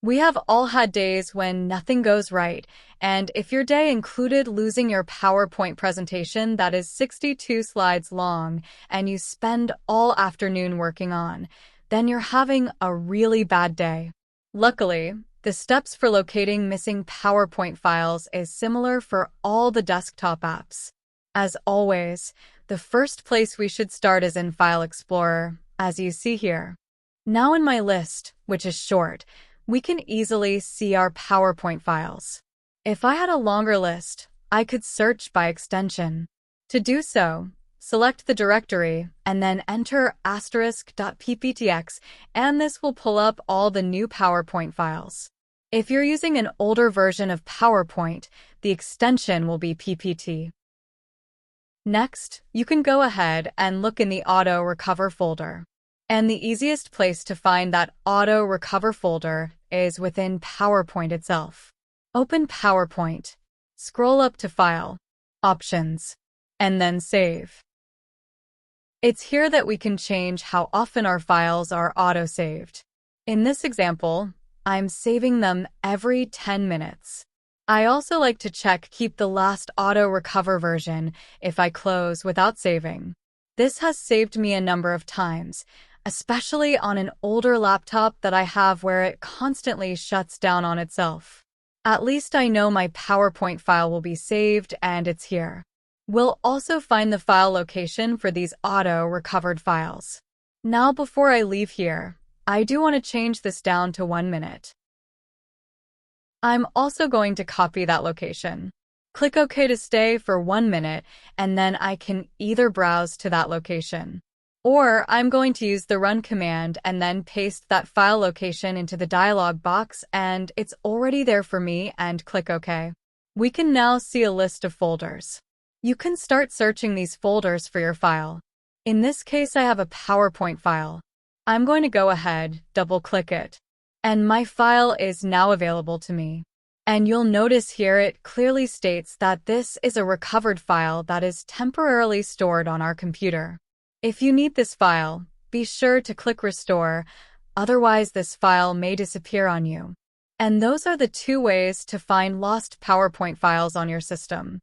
We have all had days when nothing goes right, and if your day included losing your PowerPoint presentation that is 62 slides long and you spend all afternoon working on, then you're having a really bad day. Luckily, the steps for locating missing PowerPoint files is similar for all the desktop apps. As always, the first place we should start is in File Explorer, as you see here. Now in my list, which is short, we can easily see our PowerPoint files. If I had a longer list, I could search by extension. To do so, select the directory and then enter *.pptx, and this will pull up all the new PowerPoint files. If you're using an older version of PowerPoint, the extension will be PPT. Next, you can go ahead and look in the Auto Recover folder. And the easiest place to find that Auto Recover folder is within PowerPoint itself. Open PowerPoint, scroll up to File, Options, and then Save. It's here that we can change how often our files are auto-saved. In this example, I'm saving them every 10 minutes. I also like to check Keep the last Auto Recover version if I close without saving. This has saved me a number of times, especially on an older laptop that I have where it constantly shuts down on itself. At least I know my PowerPoint file will be saved and it's here. We'll also find the file location for these auto-recovered files. Now before I leave here, I do want to change this down to 1 minute. I'm also going to copy that location. Click OK to stay for 1 minute, and then I can either browse to that location, or I'm going to use the run command and then paste that file location into the dialog box, and it's already there for me, and click OK. We can now see a list of folders. You can start searching these folders for your file. In this case, I have a PowerPoint file. I'm going to go ahead, double-click it, and my file is now available to me. And you'll notice here it clearly states that this is a recovered file that is temporarily stored on our computer. If you need this file, be sure to click Restore, otherwise this file may disappear on you. And those are the 2 ways to find lost PowerPoint files on your system.